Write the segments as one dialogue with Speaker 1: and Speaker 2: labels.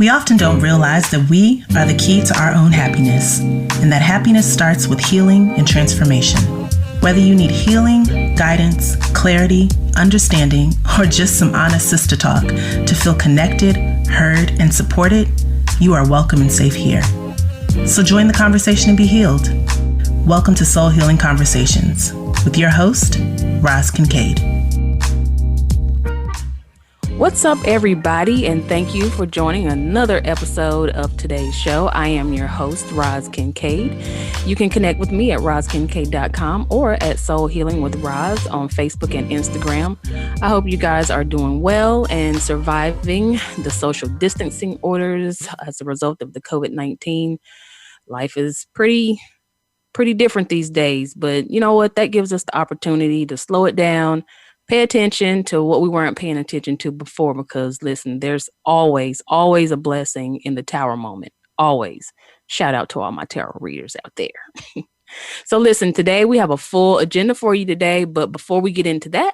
Speaker 1: We often don't realize that we are the key to our own happiness, and that happiness starts with healing and transformation. Whether you need healing, guidance, clarity, understanding, or just some honest sister talk to feel connected, heard, and supported, you are welcome and safe here. So join the conversation and be healed. Welcome to Soul Healing Conversations with your host, Roz Kincaid.
Speaker 2: What's up, everybody, and thank you for joining another episode of today's show. I am your host, Roz Kincaid. You can connect with me at rozkincaid.com or at Soul Healing with Roz on Facebook and Instagram. I hope you guys are doing well and surviving the social distancing orders as a result of the COVID-19. Life is pretty different these days, but you know what? That gives us the opportunity to slow it down, pay attention to what we weren't paying attention to before, because listen, there's always a blessing in the tower moment. Always. Shout out to all my tarot readers out there. So listen, today we have a full agenda for you today, but before we get into that,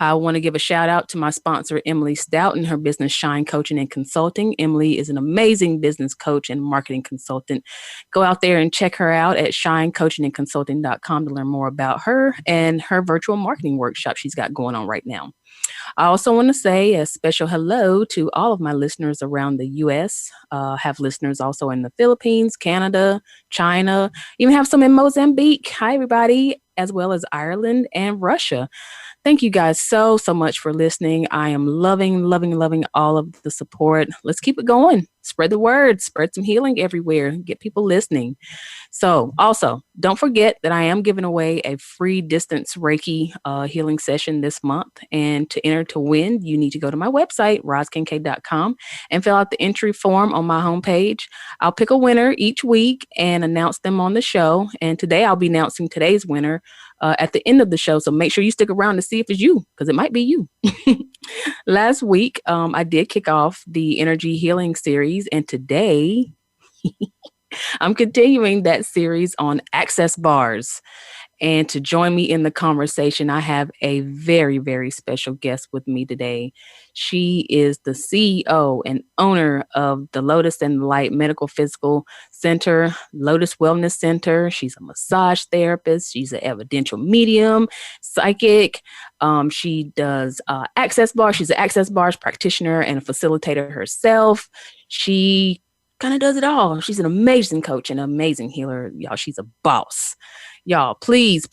Speaker 2: I want to give a shout out to my sponsor, Emily Stout, and her business Shine Coaching and Consulting. Emily is an amazing business coach and marketing consultant. Go out there and check her out at shinecoachingandconsulting.com to learn more about her and her virtual marketing workshop she's got going on right now. I also want to say a special hello to all of my listeners around the U.S. Have listeners also in the Philippines, Canada, China, even have some in Mozambique. Hi, everybody, as well as Ireland and Russia. Thank you guys so much for listening. I am loving all of the support. Let's keep it going. Spread the word, spread some healing everywhere, get people listening. So also, don't forget that I am giving away a free distance Reiki healing session this month. And to enter to win, you need to go to my website, rozkincaid.com, and fill out the entry form on my homepage. I'll pick a winner each week and announce them on the show. And today I'll be announcing today's winner at the end of the show. So make sure you stick around to see if it's you, because it might be you. Last week, I did kick off the energy healing series, and today I'm continuing that series on access bars. And to join me in the conversation, I have a very special guest with me today. She is the CEO and owner of the Lotus and Light Medical Physical Center, Lotus Wellness Center. She's a massage therapist. She's an evidential medium, psychic. She does access bars. She's an access bars practitioner and a facilitator herself. She kind of does it all. She's an amazing coach and an amazing healer. Y'all, she's a boss. Y'all, please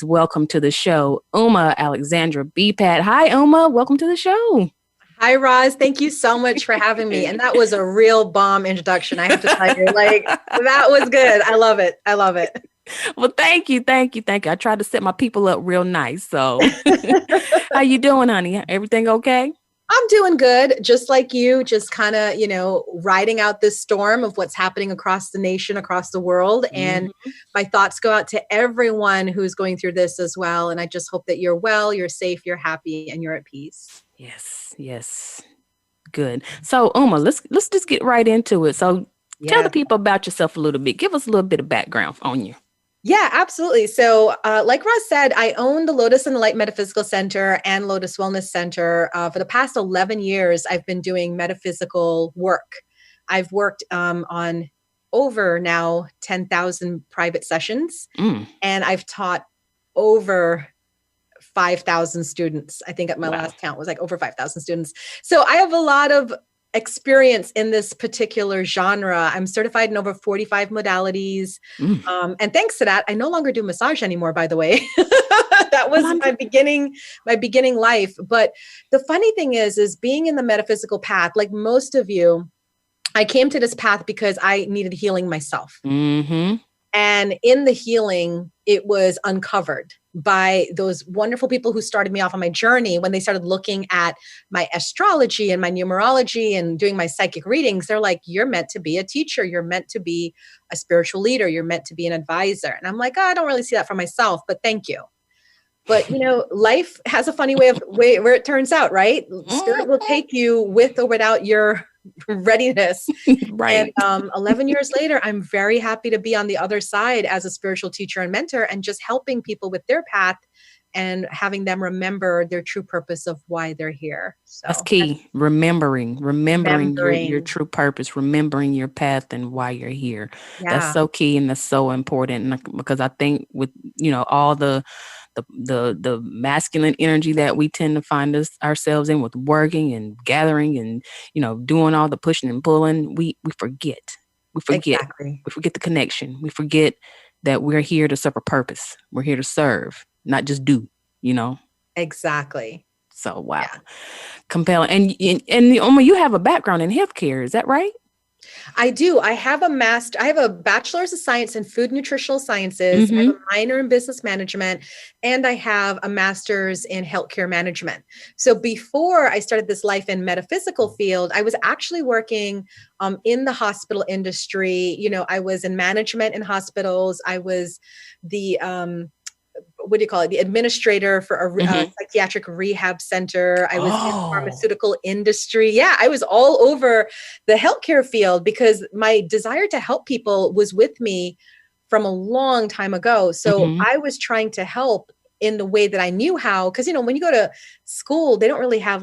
Speaker 2: welcome to the show, Alexandra Beepat. Hi, welcome to the show.
Speaker 3: Hi, Roz. Thank you so much for having me. And that was a real bomb introduction, I have to tell you. That was good. I love it.
Speaker 2: Well, thank you. I tried to set my people up real nice. So how you doing, honey? Everything okay?
Speaker 3: I'm doing good. Just like you, just kind of, riding out this storm of what's happening across the nation, across the world. And my thoughts go out to everyone who's going through this as well. And I just hope that you're well, you're safe, you're happy, and you're at peace.
Speaker 2: Yes. Good. So, let's just get right into it. So tell the people about yourself a little bit. Give us a little bit of background on you.
Speaker 3: Yeah, absolutely. So like Roz said, I own the Lotus and the Light Metaphysical Center and Lotus Wellness Center. For the past 11 years, I've been doing metaphysical work. I've worked on over now 10,000 private sessions, and I've taught over 5,000 students. I think at my last count was like over 5,000 students. So I have a lot of experience in this particular genre. I'm certified in over 45 modalities. And thanks to that, I no longer do massage anymore, by the way. That was my beginning life. But the funny thing is being in the metaphysical path, like most of you, I came to this path because I needed healing myself. And in the healing, it was uncovered by those wonderful people who started me off on my journey. When they started looking at my astrology and my numerology and doing my psychic readings, they're like, you're meant to be a teacher. You're meant to be a spiritual leader. You're meant to be an advisor. And I'm like, I don't really see that for myself, but thank you. But, life has a funny way where it turns out, right? Spirit will take you with or without your readiness.
Speaker 2: Right.
Speaker 3: And 11 years later, I'm very happy to be on the other side as a spiritual teacher and mentor and just helping people with their path and having them remember their true purpose of why they're here. So
Speaker 2: that's key. Remembering your true purpose, remembering your path and why you're here.
Speaker 3: Yeah.
Speaker 2: That's so key and that's so important. And because I think with, all the masculine energy that we tend to find ourselves in with working and gathering and, doing all the pushing and pulling, we forget.
Speaker 3: Exactly.
Speaker 2: We forget the connection. We forget that we're here to serve a purpose. We're here to serve, not just do,
Speaker 3: Exactly.
Speaker 2: So, wow. Yeah. Compelling. And Oma, you have a background in healthcare. Is that right?
Speaker 3: I do. I have a bachelor's of science in food nutritional sciences. I have a minor in business management, and I have a master's in healthcare management. So before I started this life in metaphysical field, I was actually working in the hospital industry. I was in management in hospitals. I was the the administrator for a psychiatric rehab center. I was in the pharmaceutical industry. Yeah, I was all over the healthcare field because my desire to help people was with me from a long time ago. So I was trying to help in the way that I knew how, because, when you go to school, they don't really have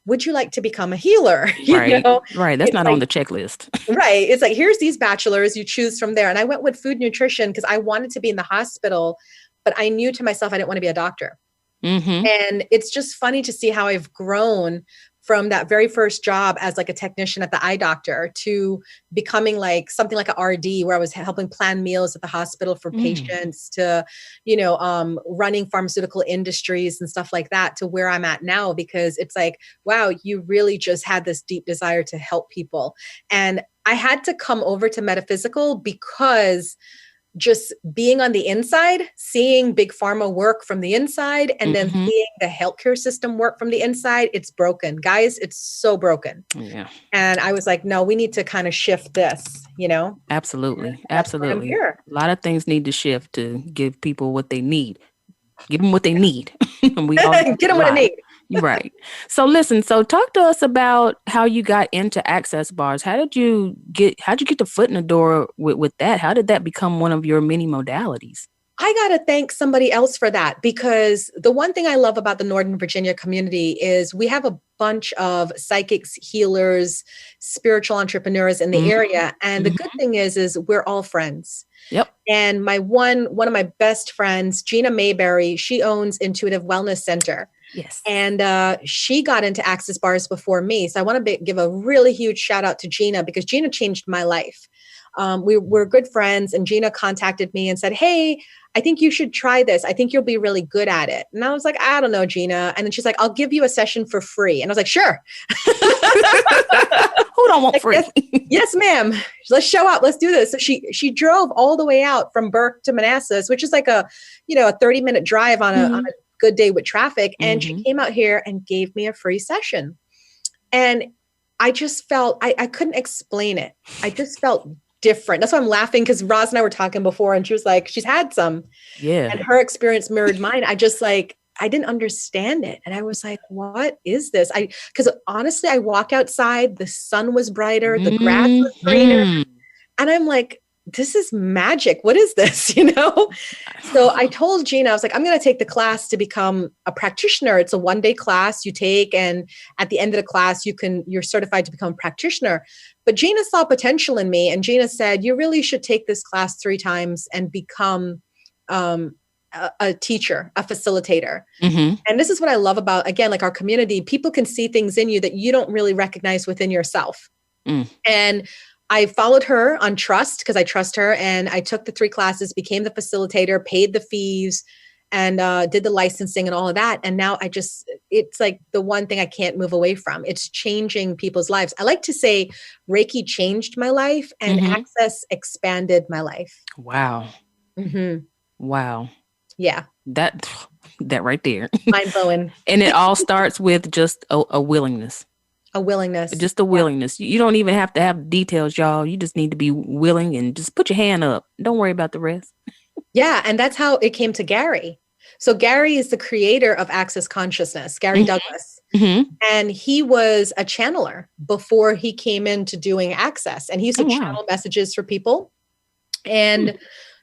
Speaker 3: would you like to become a healer?
Speaker 2: Right. That's not on the checklist.
Speaker 3: Right. It's like, here's these bachelors, you choose from there. And I went with food nutrition because I wanted to be in the hospital, but I knew to myself, I didn't want to be a doctor. And it's just funny to see how I've grown from that very first job as a technician at the eye doctor to becoming something like an RD, where I was helping plan meals at the hospital for patients, to, running pharmaceutical industries and stuff like that, to where I'm at now, because it's wow, you really just had this deep desire to help people. And I had to come over to metaphysical because just being on the inside, seeing big pharma work from the inside, and then seeing the healthcare system work from the inside, it's broken. Guys, it's so broken.
Speaker 2: Yeah.
Speaker 3: And I was like, no, we need to kind of shift this,
Speaker 2: Absolutely. Absolutely. A lot of things need to shift to give people what they need. Give them what they need. And we all
Speaker 3: get them what they need.
Speaker 2: Right. So listen, talk to us about how you got into access bars. How'd you get the foot in the door with that? How did that become one of your many modalities?
Speaker 3: I got to thank somebody else for that, because the one thing I love about the Northern Virginia community is we have a bunch of psychics, healers, spiritual entrepreneurs in the area. And the good thing is we're all friends.
Speaker 2: Yep.
Speaker 3: And my one of my best friends, Gina Mayberry, she owns Intuitive Wellness Center.
Speaker 2: Yes.
Speaker 3: And she got into access bars before me. So I want to give a really huge shout out to Gina, because Gina changed my life. We're good friends, and Gina contacted me and said, hey, I think you should try this. I think you'll be really good at it. And I was like, I don't know, Gina. And then she's like, I'll give you a session for free. And I was like, sure.
Speaker 2: Who don't want free?
Speaker 3: Yes, ma'am. Let's show up. Let's do this. So she drove all the way out from Burke to Manassas, which is a 30-minute drive on a good day with traffic. And she came out here and gave me a free session. And I just felt, I couldn't explain it. I just felt different. That's why I'm laughing, because Roz and I were talking before, and she was like, she's had some.
Speaker 2: Yeah.
Speaker 3: And her experience mirrored mine. I just I didn't understand it. And I was like, what is this? Because honestly, I walk outside, the sun was brighter, the grass was greener. And I'm like, this is magic. What is this? So I told Gina, I was like, I'm going to take the class to become a practitioner. It's a 1-day class you take. And at the end of the class, you're certified to become a practitioner. But Gina saw potential in me. And Gina said, you really should take this class 3 times and become a teacher, a facilitator. And this is what I love about, again, our community. People can see things in you that you don't really recognize within yourself. And I followed her on trust, because I trust her. And I took the 3 classes, became the facilitator, paid the fees, and did the licensing and all of that. And now it's the one thing I can't move away from. It's changing people's lives. I like to say Reiki changed my life, and Access expanded my life.
Speaker 2: Wow. Wow.
Speaker 3: Yeah.
Speaker 2: That right there.
Speaker 3: Mind blowing.
Speaker 2: And it all starts with just a willingness.
Speaker 3: A willingness.
Speaker 2: Just a willingness. You don't even have to have details, y'all. You just need to be willing and just put your hand up. Don't worry about the rest.
Speaker 3: Yeah. And that's how it came to Gary. So Gary is the creator of Access Consciousness, Gary Douglas. And he was a channeler before he came into doing Access. And he used to channel messages for people. And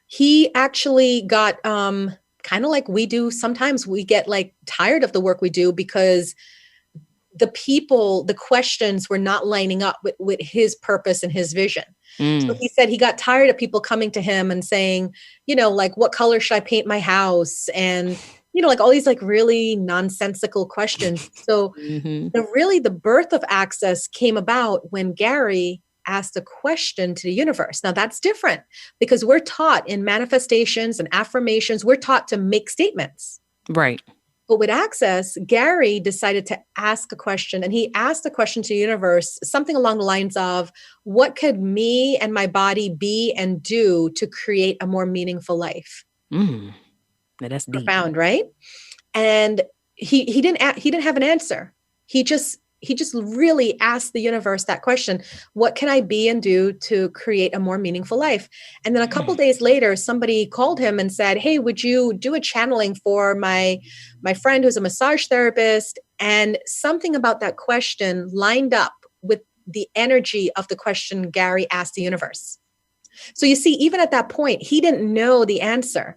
Speaker 3: he actually got kind kind of like we do. Sometimes we get like tired of the work we do because the questions were not lining up with his purpose and his vision. So he said he got tired of people coming to him and saying, like, what color should I paint my house? And, like all these like really nonsensical questions. So the birth of Access came about when Gary asked a question to the universe. Now that's different because we're taught in manifestations and affirmations, we're taught to make statements.
Speaker 2: Right.
Speaker 3: But with Access, Gary decided to ask a question, and he asked the question to the universe, something along the lines of, what could me and my body be and do to create a more meaningful life?
Speaker 2: Now that's deep.
Speaker 3: Profound, right? And he didn't have an answer. He just really asked the universe that question, what can I be and do to create a more meaningful life? And then a couple days later, somebody called him and said, hey, would you do a channeling for my friend who's a massage therapist? And something about that question lined up with the energy of the question Gary asked the universe. So you see, even at that point, he didn't know the answer,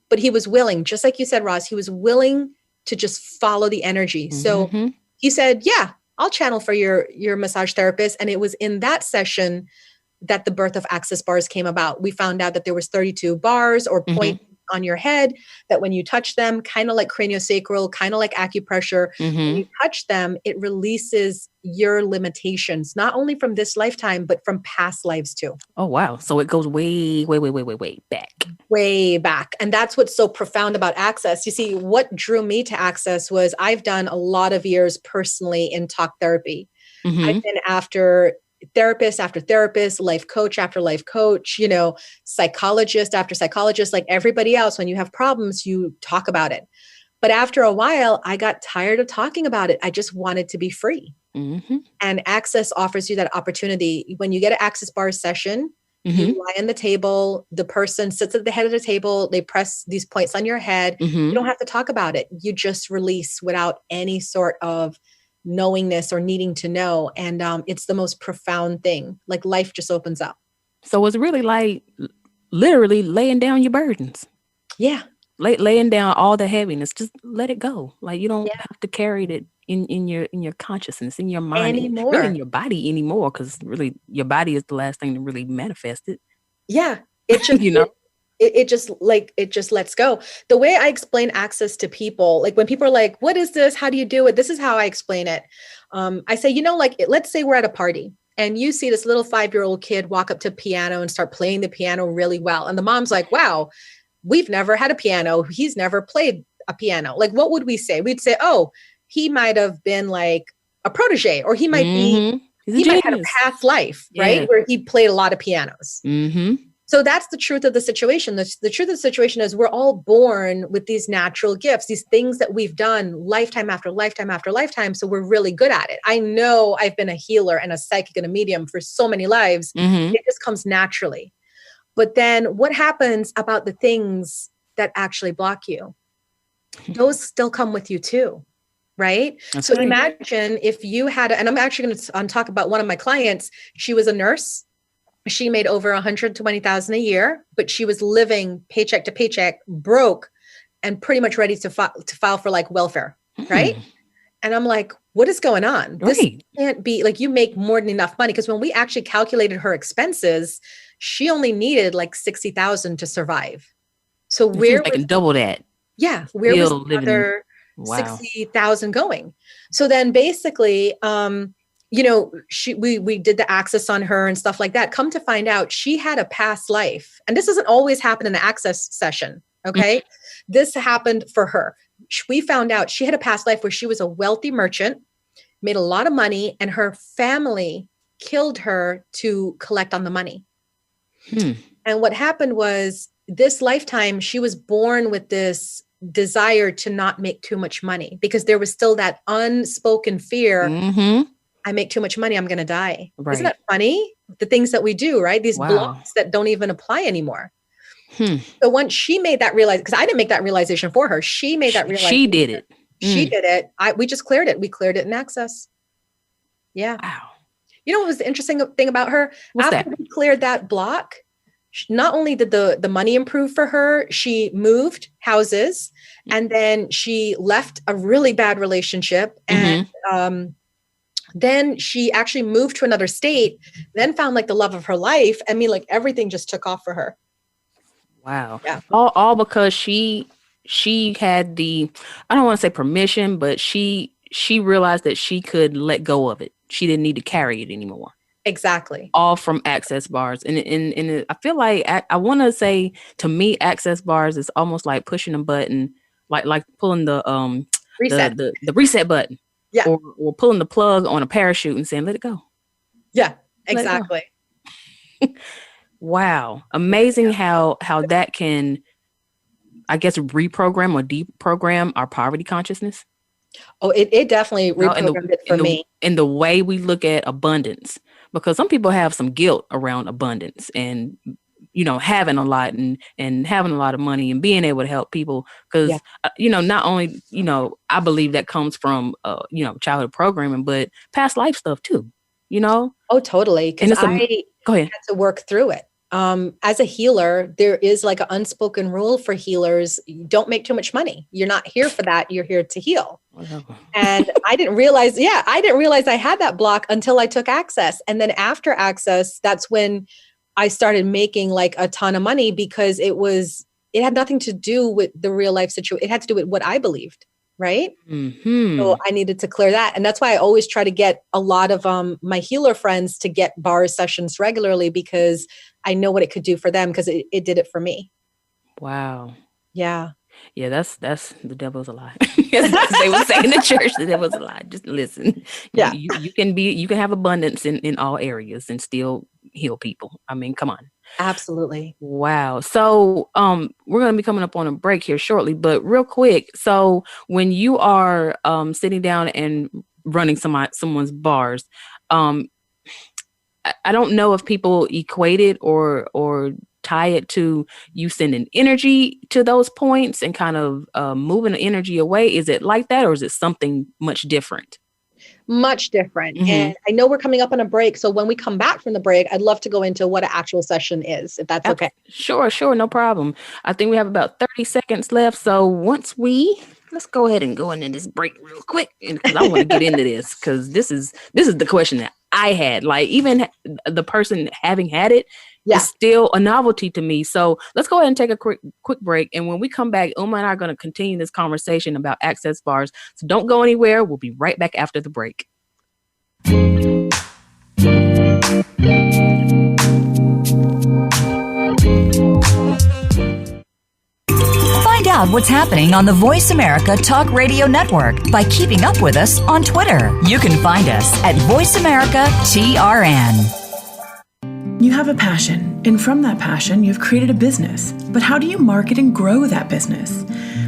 Speaker 3: but he was willing, just like you said, Roz, he was willing to just follow the energy. So he said, yeah, I'll channel for your massage therapist. And it was in that session that the birth of Access bars came about. We found out that there was 32 bars or points on your head that when you touch them, kind of like craniosacral, kind of like acupressure, when you touch them, it releases your limitations, not only from this lifetime, but from past lives too.
Speaker 2: Oh, wow. So it goes way back.
Speaker 3: Way back. And that's what's so profound about Access. You see, what drew me to Access was I've done a lot of years personally in talk therapy. I've been after therapist after therapist, life coach after life coach, psychologist after psychologist, like everybody else. When you have problems, you talk about it. But after a while, I got tired of talking about it. I just wanted to be free. And Access offers you that opportunity. When you get an Access bar session, you lie on the table, the person sits at the head of the table, they press these points on your head. You don't have to talk about it. You just release without any sort of knowingness or needing to know. And it's the most profound thing. Like life just opens up.
Speaker 2: So it's really like literally laying down your burdens.
Speaker 3: Yeah.
Speaker 2: Laying down all the heaviness. Just let it go. Like you don't have to carry it in your consciousness, in your mind,
Speaker 3: anymore.
Speaker 2: Really in your body anymore. Because really your body is the last thing to really manifest it.
Speaker 3: Yeah. It just, it just lets go. The way I explain Access to people, like when people are like, what is this? How do you do it? This is how I explain it. I say, let's say we're at a party and you see this little 5-year-old kid walk up to a piano and start playing the piano really well. And the mom's like, wow, we've never had a piano. He's never played a piano. Like, what would we say? We'd say, oh, he might have been like a protege, or he might be, he might have had a past life, right? Where he played a lot of pianos. So that's the truth of the situation. The truth of the situation is we're all born with these natural gifts, these things that we've done lifetime after lifetime after lifetime. So we're really good at it. I know I've been a healer and a psychic and a medium for so many lives. It just comes naturally. But then what happens about the things that actually block you? Those still come with you too, right? That's right. Imagine if you had, and I'm actually going to talk about one of my clients. She was a nurse. She made over $120,000 a year, but she was living paycheck to paycheck, broke, and pretty much ready to file for like welfare, right? And I'm like, what is going on? This can't be, like, you make more than enough money. Because when we actually calculated her expenses, she only needed like $60,000 to survive. So where
Speaker 2: I can double that.
Speaker 3: Yeah, where was the other $60,000 going? So then basically, we did the Access on her and stuff like that. Come to find out, she had a past life. And this doesn't always happen in the Access session, okay? This happened for her. We found out she had a past life where she was a wealthy merchant, made a lot of money, and her family killed her to collect on the money. And what happened was, this lifetime, she was born with this desire to not make too much money, because there was still that unspoken fear. I make too much money, I'm going to die. Right. Isn't that funny? The things that we do, right? These blocks that don't even apply anymore. So once she made that realization, because I didn't make that realization for her. She made that realization.
Speaker 2: She did it.
Speaker 3: She did it. We just cleared it. We cleared it in Access. Yeah.
Speaker 2: Wow.
Speaker 3: You know what was the interesting thing about her?
Speaker 2: What's
Speaker 3: After we cleared that block, not only did the money improve for her, she moved houses, and then she left a really bad relationship, and then she actually moved to another state, then found like the love of her life. I mean, like everything just took off for her.
Speaker 2: Wow.
Speaker 3: Yeah.
Speaker 2: All because she had the, I don't want to say permission, but she realized that she could let go of it. She didn't need to carry it anymore.
Speaker 3: Exactly.
Speaker 2: All from Access Bars. And I feel like, I want to say, to me, Access Bars is almost like pushing a button, like pulling the
Speaker 3: reset.
Speaker 2: the reset button.
Speaker 3: Yeah.
Speaker 2: Or pulling the plug on a parachute and saying, let it go.
Speaker 3: Yeah, exactly.
Speaker 2: Wow. Amazing how that can, I guess, reprogram or deprogram our poverty consciousness.
Speaker 3: Oh, it definitely reprogrammed it for me.
Speaker 2: In the way we look at abundance, because some people have some guilt around abundance and, having a lot and having a lot of money and being able to help people. Because, not only, I believe that comes from, childhood programming, but past life stuff too,
Speaker 3: Oh, totally. Because
Speaker 2: go ahead.
Speaker 3: had to work through it. As a healer, there is like an unspoken rule for healers. You don't make too much money. You're not here for that. You're here to heal. And I didn't realize I had that block until I took Access. And then after Access, that's when I started making like a ton of money, because it had nothing to do with the real life situation. It had to do with what I believed. Right. Mm-hmm. So I needed to clear that. And that's why I always try to get a lot of my healer friends to get bar sessions regularly, because I know what it could do for them, because it did it for me.
Speaker 2: Wow.
Speaker 3: Yeah.
Speaker 2: Yeah, that's the devil's a lie. They would say in the church, the devil's a lie. Just listen.
Speaker 3: Yeah.
Speaker 2: You can have abundance in all areas and still heal people. I mean, come on.
Speaker 3: Absolutely.
Speaker 2: Wow. So we're going to be coming up on a break here shortly, but real quick. So when you are sitting down and running someone's bars, I don't know if people equate it or tie it to you sending energy to those points and kind of moving the energy away. Is it like that, or is it something much different?
Speaker 3: Much different. Mm-hmm. And I know we're coming up on a break. So when we come back from the break, I'd love to go into what an actual session is, if that's okay.
Speaker 2: Sure. No problem. I think we have about 30 seconds left. So let's go ahead and go into this break real quick, because I want to get into this, because this is the question that I had. Like, even the person having had it is still a novelty to me. So let's go ahead and take a quick break. And when we come back, Uma and I are going to continue this conversation about Access Bars. So don't go anywhere. We'll be right back after the break.
Speaker 4: Find out what's happening on the Voice America Talk Radio Network by keeping up with us on Twitter. You can find us at Voice America TRN.
Speaker 1: You have a passion, and from that passion, you've created a business. But how do you market and grow that business?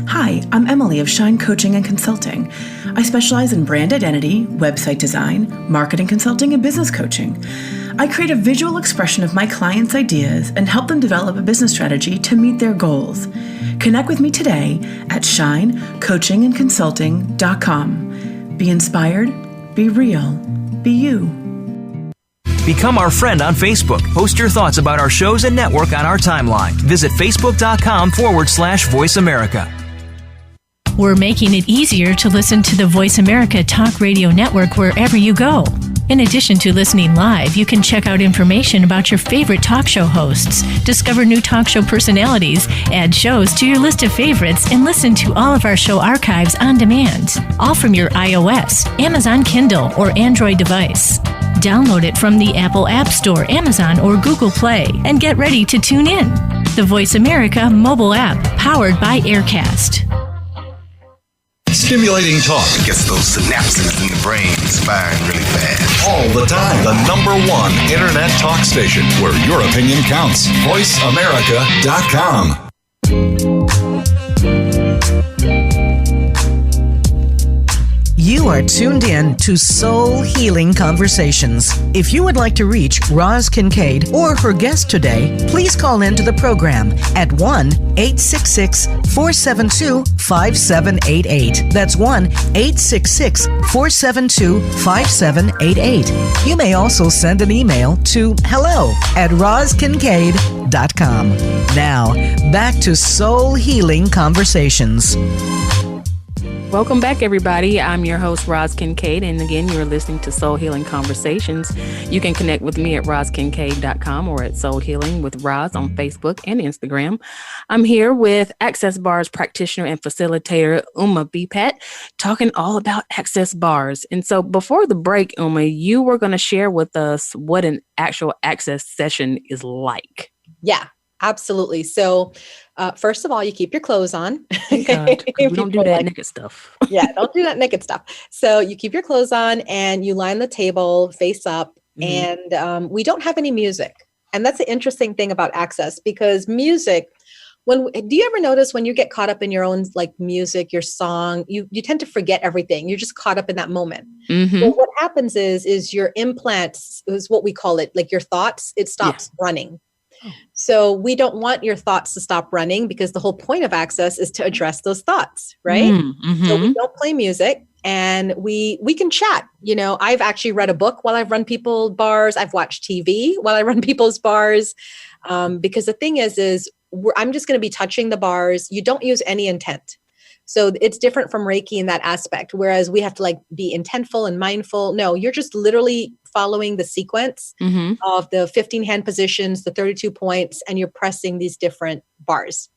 Speaker 1: Hi, I'm Emily of Shine Coaching and Consulting. I specialize in brand identity, website design, marketing consulting, and business coaching. I create a visual expression of my clients' ideas and help them develop a business strategy to meet their goals. Connect with me today at shinecoachingandconsulting.com. Be inspired, be real, be you.
Speaker 5: Become our friend on Facebook. Post your thoughts about our shows and network on our timeline. Visit facebook.com/Voice America.
Speaker 6: We're making it easier to listen to the Voice America Talk Radio Network wherever you go. In addition to listening live, you can check out information about your favorite talk show hosts, discover new talk show personalities, add shows to your list of favorites, and listen to all of our show archives on demand, all from your iOS, Amazon Kindle, or Android device. Download it from the Apple App Store, Amazon, or Google Play, and get ready to tune in. The Voice America mobile app, powered by Aircast.
Speaker 7: Stimulating talk gets those synapses in the brain firing really fast. All the time. The #1 internet talk station where your opinion counts. VoiceAmerica.com.
Speaker 8: You are tuned in to Soul Healing Conversations. If you would like to reach Roz Kincaid or her guest today, please call into the program at 1-866-472-5788. That's 1-866-472-5788. You may also send an email to hello@rozkincaid.com. Now, back to Soul Healing Conversations.
Speaker 2: Welcome back, everybody. I'm your host, Roz Kincaid. And again, you're listening to Soul Healing Conversations. You can connect with me at rozkincaid.com or at Soul Healing with Roz on Facebook and Instagram. I'm here with Access Bars practitioner and facilitator, Beepat, talking all about access bars. And so before the break, you were going to share with us what an actual access session is like.
Speaker 3: Yeah. Absolutely. So, first of all, you keep your clothes on.
Speaker 2: God, we don't do that naked stuff.
Speaker 3: Yeah, don't do that naked stuff. So you keep your clothes on and you lie on the table face up, and we don't have any music. And that's the interesting thing about access, because music, do you ever notice when you get caught up in your own like music, your song, you tend to forget everything. You're just caught up in that moment. So what happens is your implants is what we call it, like your thoughts, it stops running. So we don't want your thoughts to stop running, because the whole point of access is to address those thoughts, right? So we don't play music, and we can chat. You know, I've actually read a book while I've run people's bars. I've watched TV while I run people's bars, because the thing is I'm just going to be touching the bars. You don't use any intent. So it's different from Reiki in that aspect, whereas we have to like be intentful and mindful. No, you're just literally following the sequence of the 15 hand positions, the 32 points, and you're pressing these different bars.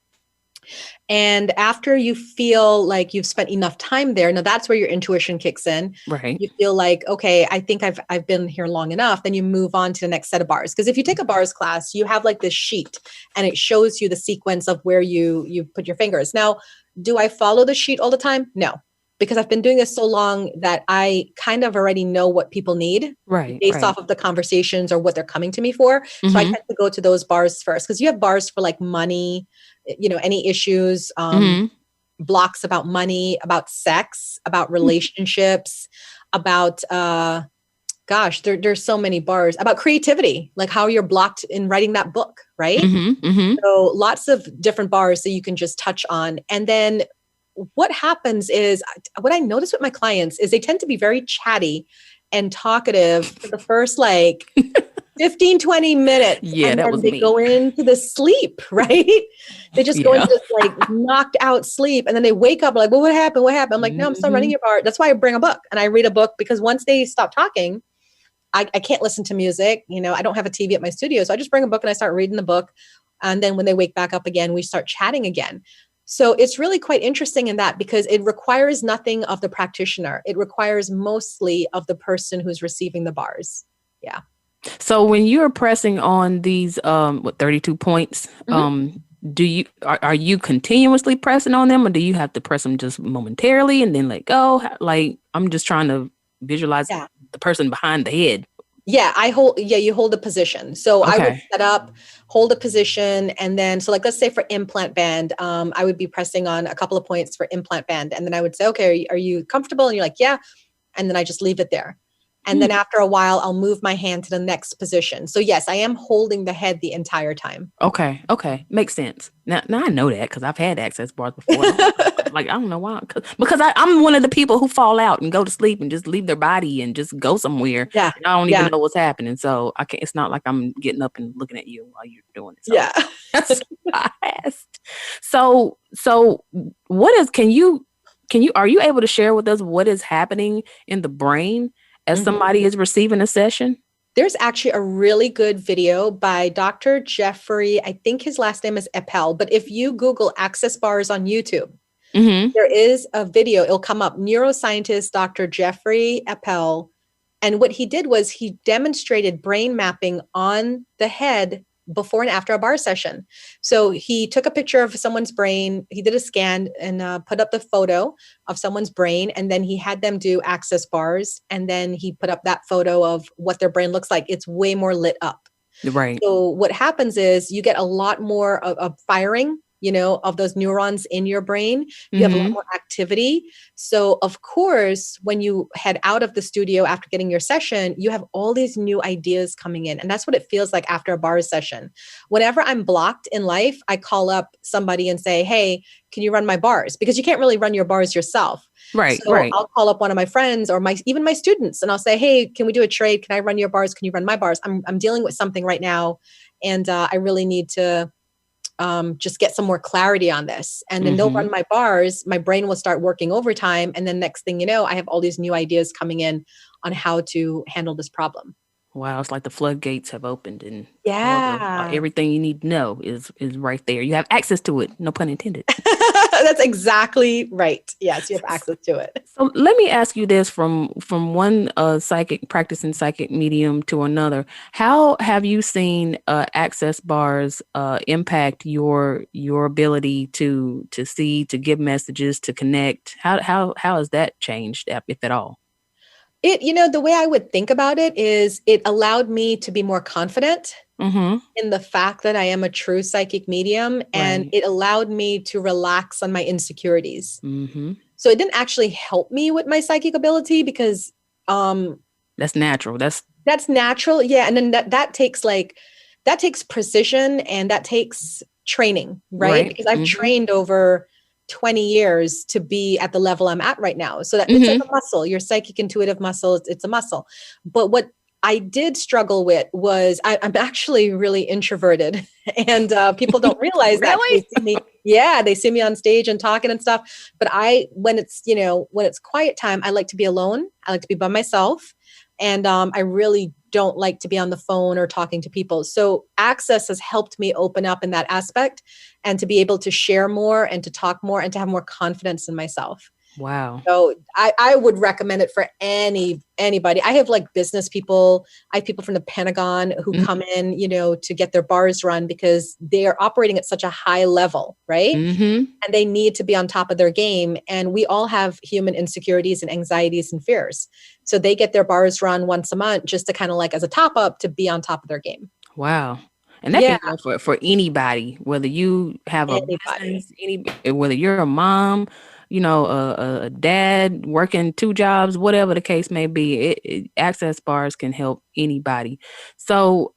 Speaker 3: And after you feel like you've spent enough time there, now that's where your intuition kicks in.
Speaker 2: Right.
Speaker 3: You feel like, okay, I think I've been here long enough. Then you move on to the next set of bars. Because if you take a bars class, you have like this sheet and it shows you the sequence of where you put your fingers. Now, do I follow the sheet all the time? No, because I've been doing this so long that I kind of already know what people need based off of the conversations or what they're coming to me for. So I tend to go to those bars first, because you have bars for like money, you know, any issues, blocks about money, about sex, about relationships, about, there's so many bars about creativity, like how you're blocked in writing that book, right? So lots of different bars that you can just touch on. And then what happens is, what I notice with my clients is they tend to be very chatty and talkative for the first like 15, 20 minutes.
Speaker 2: Yeah,
Speaker 3: and
Speaker 2: that
Speaker 3: then
Speaker 2: was
Speaker 3: they
Speaker 2: me.
Speaker 3: go into the sleep, right? They just go into this like knocked out sleep, and then they wake up like, well, what happened? What happened? I'm like, no, I'm still running your bar. That's why I bring a book and I read a book, because once they stop talking, I can't listen to music. You know, I don't have a TV at my studio. So I just bring a book and I start reading the book. And then when they wake back up again, we start chatting again. So it's really quite interesting in that, because it requires nothing of the practitioner. It requires mostly of the person who's receiving the bars. Yeah.
Speaker 2: So when you're pressing on these 32 points, are you continuously pressing on them, or do you have to press them just momentarily and then let go? Like, I'm just trying to visualize the person behind the head.
Speaker 3: Yeah, you hold a position. So I would set up, hold a position, and then, so like, let's say for implant band, I would be pressing on a couple of points for implant band. And then I would say, okay, are you comfortable? And you're like, yeah. And then I just leave it there. And then after a while, I'll move my hand to the next position. So yes, I am holding the head the entire time.
Speaker 2: Okay. Makes sense. Now I know that, because I've had access bars before. Like, I don't know why. Because I'm one of the people who fall out and go to sleep and just leave their body and just go somewhere. Yeah. And I don't even know what's happening. So I can't. It's not like I'm getting up and looking at you while you're doing it. So that's why I asked. So what is, are you able to share with us what is happening in the brain as somebody is receiving a session?
Speaker 3: There's actually a really good video by Dr. Jeffrey. I think his last name is Appel, but if you Google access bars on YouTube, there is a video, it'll come up, neuroscientist Dr. Jeffrey Appel. And what he did was he demonstrated brain mapping on the head before and after a bar session. So he took a picture of someone's brain, he did a scan and put up the photo of someone's brain, and then he had them do access bars, and then he put up that photo of what their brain looks like. It's way more lit up.
Speaker 2: Right.
Speaker 3: So what happens is you get a lot more of firing of those neurons in your brain. You have a lot more activity. So of course, when you head out of the studio after getting your session, you have all these new ideas coming in. And that's what it feels like after a bars session. Whenever I'm blocked in life, I call up somebody and say, hey, can you run my bars? Because you can't really run your bars yourself.
Speaker 2: Right.
Speaker 3: So I'll call up one of my friends or even my students, and I'll say, hey, can we do a trade? Can I run your bars? Can you run my bars? I'm dealing with something right now. And I really need to just get some more clarity on this. And then they'll run my bars. My brain will start working overtime. And then next thing you know, I have all these new ideas coming in on how to handle this problem.
Speaker 2: Wow, it's like the floodgates have opened, and everything you need to know is right there. You have access to it, no pun intended.
Speaker 3: That's exactly right. Yes, you have access to it.
Speaker 2: So let me ask you this: from one practicing psychic medium to another, how have you seen access bars impact your ability to see, to give messages, to connect? How has that changed, if at all?
Speaker 3: The way I would think about it is it allowed me to be more confident in the fact that I am a true psychic medium, and it allowed me to relax on my insecurities. So it didn't actually help me with my psychic ability because
Speaker 2: that's natural. That's
Speaker 3: natural. Yeah. And then that takes precision, and that takes training, right? Because I've trained over 20 years to be at the level I'm at right now. So that it's like a muscle, your psychic intuitive muscle, it's a muscle. But what I did struggle with was I'm actually really introverted, and people don't realize that. They see me, they see me on stage and talking and stuff. But when it's quiet time, I like to be alone. I like to be by myself. And I really don't like to be on the phone or talking to people. So access has helped me open up in that aspect and to be able to share more and to talk more and to have more confidence in myself.
Speaker 2: Wow.
Speaker 3: So I would recommend it for anybody. I have business people. I have people from the Pentagon who come in, to get their bars run because they are operating at such a high level, right? And they need to be on top of their game. And we all have human insecurities and anxieties and fears. So they get their bars run once a month just to kind of as a top up to be on top of their game.
Speaker 2: Wow. And that can go for anybody, whether you have a business, whether you're a mom, a dad working 2 jobs, whatever the case may be, access bars can help anybody. So,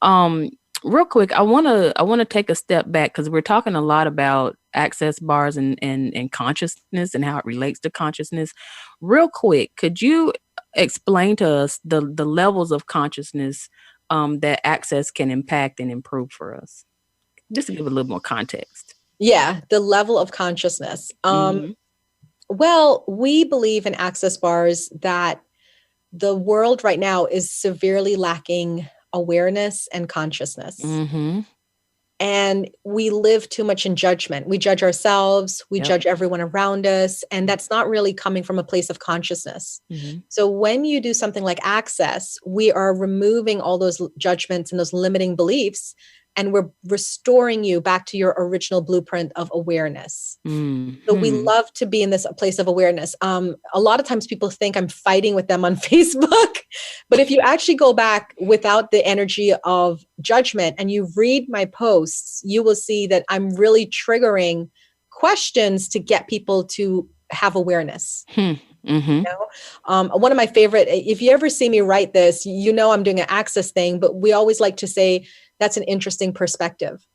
Speaker 2: real quick, I want to take a step back because we're talking a lot about access bars and consciousness and how it relates to consciousness. Real quick, could you explain to us the levels of consciousness that access can impact and improve for us? Just to give a little more context.
Speaker 3: Yeah, the level of consciousness. Well, we believe in access bars that the world right now is severely lacking awareness and consciousness. And we live too much in judgment. We judge ourselves, we judge everyone around us, and that's not really coming from a place of consciousness. So when you do something like access, we are removing all those judgments and those limiting beliefs, and we're restoring you back to your original blueprint of awareness. So we love to be in this place of awareness. A lot of times people think I'm fighting with them on Facebook, but if you actually go back without the energy of judgment and you read my posts, you will see that I'm really triggering questions to get people to have awareness. One of my favorite, if you ever see me write this, I'm doing an access thing, but we always like to say, that's an interesting perspective.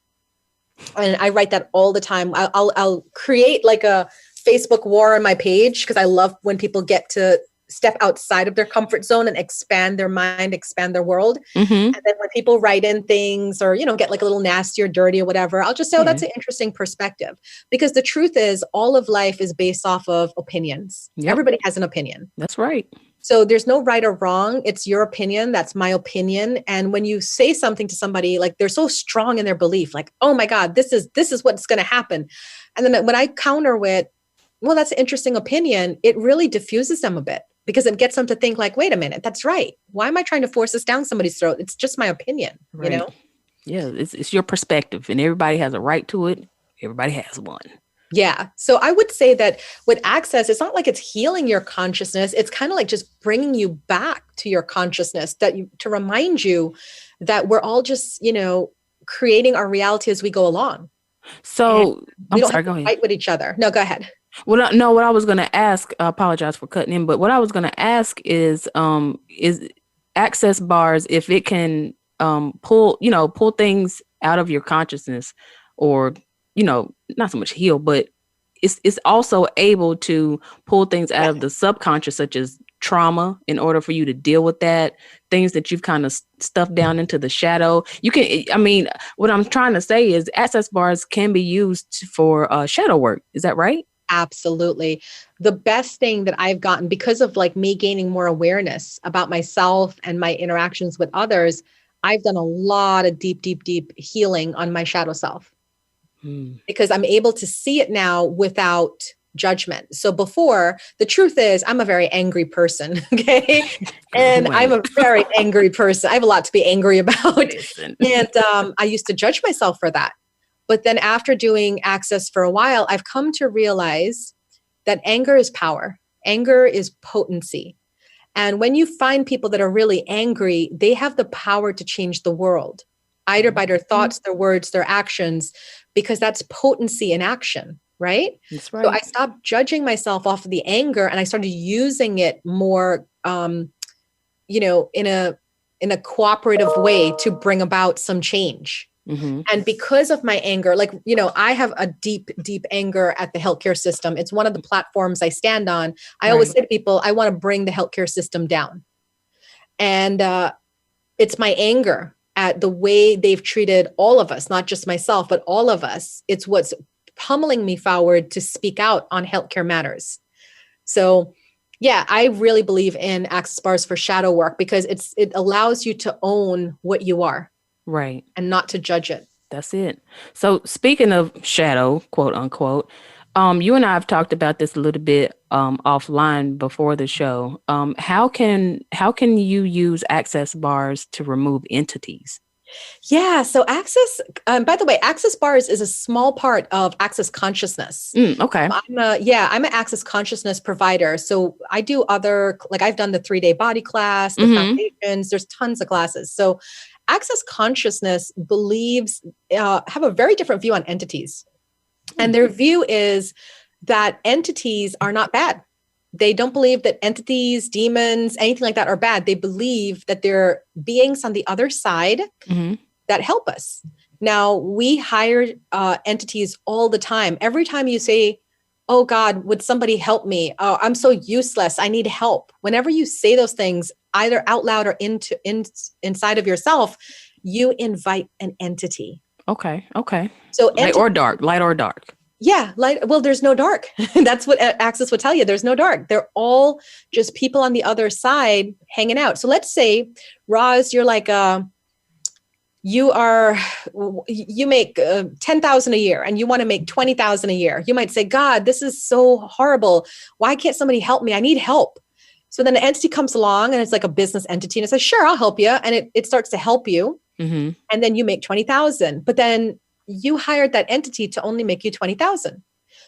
Speaker 3: And I write that all the time. I'll create a Facebook war on my page because I love when people get to step outside of their comfort zone and expand their mind, expand their world. And then when people write in things or, get a little nasty or dirty or whatever, I'll just say, that's an interesting perspective. Because the truth is all of life is based off of opinions. Everybody has an opinion.
Speaker 2: That's right.
Speaker 3: So there's no right or wrong. It's your opinion. That's my opinion. And when you say something to somebody, they're so strong in their belief, oh my God, this is what's going to happen. And then when I counter with, well, that's an interesting opinion, it really diffuses them a bit because it gets them to think wait a minute, that's right. Why am I trying to force this down somebody's throat? It's just my opinion,
Speaker 2: right. Yeah, it's your perspective and everybody has a right to it. Everybody has one.
Speaker 3: Yeah. So I would say that with access, it's not like it's healing your consciousness. It's kind of just bringing you back to your consciousness to remind you that we're all just, creating our reality as we go along.
Speaker 2: So
Speaker 3: we
Speaker 2: I'm
Speaker 3: don't
Speaker 2: sorry,
Speaker 3: have
Speaker 2: go
Speaker 3: to
Speaker 2: ahead.
Speaker 3: fight with each other. No, go ahead.
Speaker 2: Well, no, what I was going to ask, I apologize for cutting in, but what I was going to ask is access bars, if it can pull things out of your consciousness, or, not so much heal, but it's also able to pull things out of the subconscious, such as trauma, in order for you to deal with that, things that you've kind of stuffed down into the shadow. What I'm trying to say is access bars can be used for shadow work. Is that right?
Speaker 3: Absolutely. The best thing that I've gotten because of like me gaining more awareness about myself and my interactions with others, I've done a lot of deep healing on my shadow self because I'm able to see it now without judgment. So before, the truth is I'm a very angry person. Okay. And I'm a very angry person. I have a lot to be angry about. And I used to judge myself for that. But then after doing access for a while, I've come to realize that anger is power. Anger is potency. And when you find people that are really angry, they have the power to change the world, either by their thoughts, their words, their actions, because that's potency in action, right?
Speaker 2: That's right.
Speaker 3: So I stopped judging myself off of the anger and I started using it more, in a cooperative way to bring about some change. Mm-hmm. And because of my anger, I have a deep anger at the healthcare system. It's one of the platforms I stand on. I always say to people, I want to bring the healthcare system down. And it's my anger at the way they've treated all of us, not just myself, but all of us. It's what's pummeling me forward to speak out on healthcare matters. So yeah, I really believe in access bars for shadow work because it allows you to own what you are.
Speaker 2: Right.
Speaker 3: And not to judge it.
Speaker 2: That's it. So speaking of shadow, quote unquote, you and I have talked about this a little bit offline before the show. How can you use access bars to remove entities?
Speaker 3: Yeah. So access, by the way, access bars is a small part of access consciousness.
Speaker 2: Okay.
Speaker 3: I'm an access consciousness provider. So I do I've done the 3-day body class, the foundations, there's tons of classes. So access consciousness have a very different view on entities. And their view is that entities are not bad. They don't believe that entities, demons, anything like that are bad. They believe that they're beings on the other side that help us. Now, we hire entities all the time. Every time you say, oh God, would somebody help me? Oh, I'm so useless. I need help. Whenever you say those things, either out loud or inside of yourself, you invite an entity.
Speaker 2: Okay.
Speaker 3: So
Speaker 2: light or dark.
Speaker 3: Yeah, light. Well, there's no dark. That's what Access would tell you. There's no dark. They're all just people on the other side hanging out. So let's say, Roz, you're like, you make 10,000 a year and you want to make 20,000 a year. You might say, God, this is so horrible. Why can't somebody help me? I need help. So then an entity comes along and it's like a business entity and it says, sure, I'll help you. And it starts to help you. And then you make 20,000, but then you hired that entity to only make you 20,000.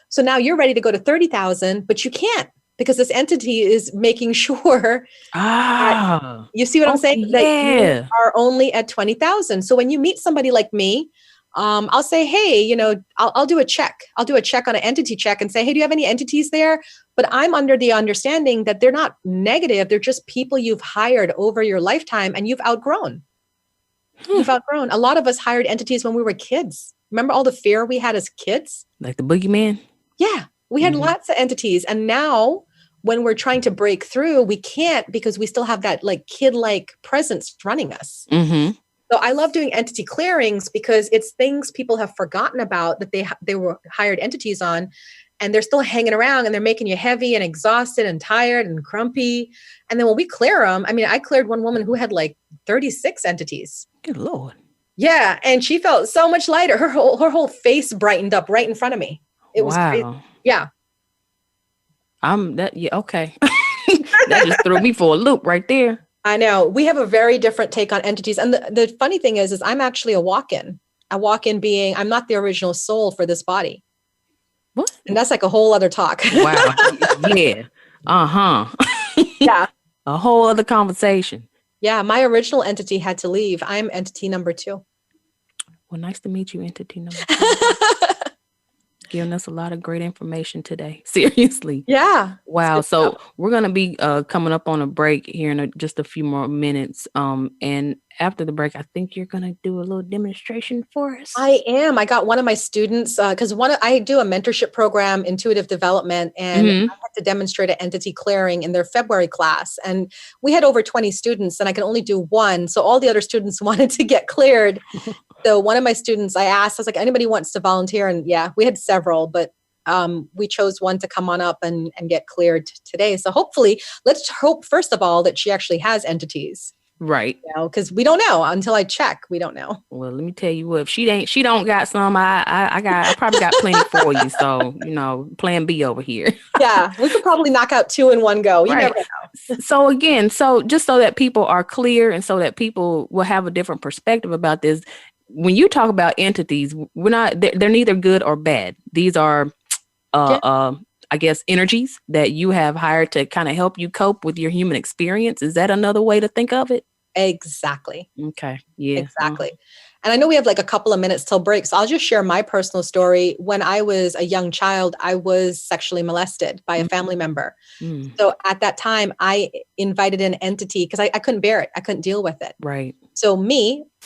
Speaker 3: So now you're ready to go to 30,000, but you can't because this entity is making sure. You see what I'm saying?
Speaker 2: Yeah.
Speaker 3: That you are only at 20,000. So when you meet somebody like me, I'll say, hey, I'll do a check. I'll do a check on an entity check and say, hey, do you have any entities there? But I'm under the understanding that they're not negative. They're just people you've hired over your lifetime and you've outgrown. You've outgrown. A lot of us hired entities when we were kids. Remember all the fear we had as kids?
Speaker 2: Like the boogeyman?
Speaker 3: Yeah. We had lots of entities. And now when we're trying to break through, we can't because we still have that like kid-like presence running us. So I love doing entity clearings because it's things people have forgotten about that they were hired entities on. And they're still hanging around and they're making you heavy and exhausted and tired and grumpy. And then when we clear them, I cleared one woman who had like 36 entities.
Speaker 2: Good Lord.
Speaker 3: Yeah. And she felt so much lighter. Her whole face brightened up right in front of me. It was crazy. Yeah.
Speaker 2: Okay. That just threw me for a loop right there.
Speaker 3: I know. We have a very different take on entities. And the funny thing is I'm actually a walk-in being, I'm not the original soul for this body.
Speaker 2: What?
Speaker 3: And that's like a whole other talk.
Speaker 2: Wow. Yeah.
Speaker 3: Yeah.
Speaker 2: A whole other conversation.
Speaker 3: Yeah. My original entity had to leave. I'm entity number 2.
Speaker 2: Well, nice to meet you, entity number 2. giving us a lot of great information today. Seriously.
Speaker 3: Yeah.
Speaker 2: Wow. So we're going to be coming up on a break here in just a few more minutes. And after the break, I think you're going to do a little demonstration for us.
Speaker 3: I am. I got one of my students, because I do a mentorship program, intuitive development, and I had to demonstrate an entity clearing in their February class. And we had over 20 students and I could only do one. So all the other students wanted to get cleared. So one of my students, I was like, anybody wants to volunteer? And yeah, we had several, but we chose one to come on up and get cleared today. So hopefully, let's hope, first of all, that she actually has entities.
Speaker 2: Right.
Speaker 3: Because we don't know until I check. We don't know.
Speaker 2: Well, let me tell you what, if she don't got some, I probably got plenty for you. So, plan B over here.
Speaker 3: Yeah. We could probably knock out 2 in one go. You never know.
Speaker 2: So again, just so that people are clear and so that people will have a different perspective about this, when you talk about entities, they're neither good or bad. These are, I guess, energies that you have hired to kind of help you cope with your human experience. Is that another way to think of it?
Speaker 3: Exactly.
Speaker 2: Okay. Yeah.
Speaker 3: Exactly. And I know we have like a couple of minutes till break, so I'll just share my personal story. When I was a young child, I was sexually molested by a family member. So at that time, I invited an entity because I couldn't bear it. I couldn't deal with it.
Speaker 2: Right.
Speaker 3: So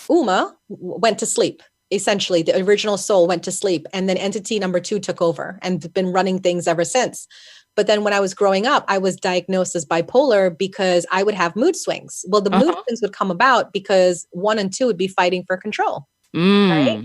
Speaker 3: Uma, went to sleep. Essentially, the original soul went to sleep, and then entity number 2 took over and been running things ever since. But then when I was growing up, I was diagnosed as bipolar because I would have mood swings. Well, the mood swings would come about because 1 and 2 would be fighting for control. Right?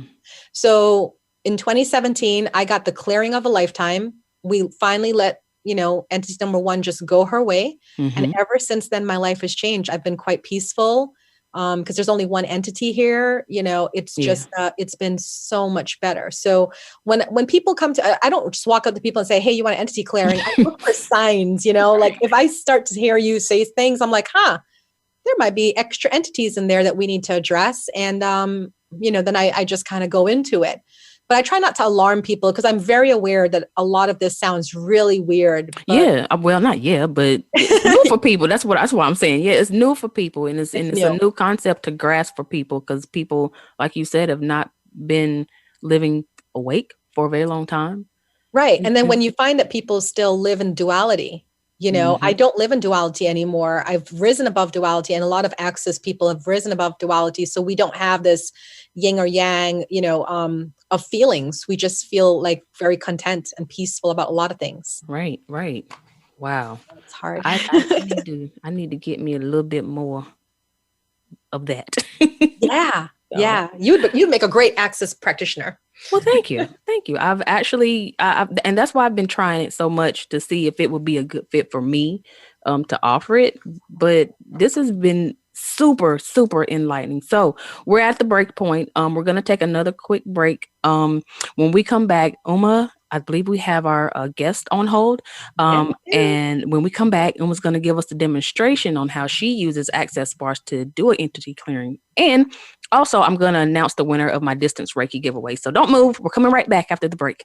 Speaker 3: So in 2017, I got the clearing of a lifetime. We finally let, entity number 1 just go her way. And ever since then, my life has changed. I've been quite peaceful. Because there's only one entity here, it's just, it's been so much better. So when people come to, I don't just walk up to people and say, hey, you want an entity clearing? I look for signs, like if I start to hear you say things, I'm like, there might be extra entities in there that we need to address. And, then I just kind of go into it. But I try not to alarm people because I'm very aware that a lot of this sounds really weird.
Speaker 2: Yeah. Well, not but it's new for people. That's what I'm saying. Yeah, it's new for people. And it's a new concept to grasp for people because people, like you said, have not been living awake for a very long time.
Speaker 3: Right. And then when you find that people still live in duality, I don't live in duality anymore. I've risen above duality, and a lot of access people have risen above duality. So we don't have this yin or yang, of feelings. We just feel like very content and peaceful about a lot of things.
Speaker 2: Right. Wow.
Speaker 3: It's hard.
Speaker 2: I need to get me a little bit more of that.
Speaker 3: Yeah. Yeah. You'd make a great access practitioner.
Speaker 2: Well, thank you. I've actually, and that's why I've been trying it so much to see if it would be a good fit for me to offer it. But this has been super, super enlightening. So we're at the break point. We're going to take another quick break. When we come back, Uma, I believe we have our guest on hold. And when we come back, Uma's going to give us the demonstration on how she uses access bars to do an entity clearing. And also, I'm going to announce the winner of my distance Reiki giveaway. So don't move. We're coming right back after the break.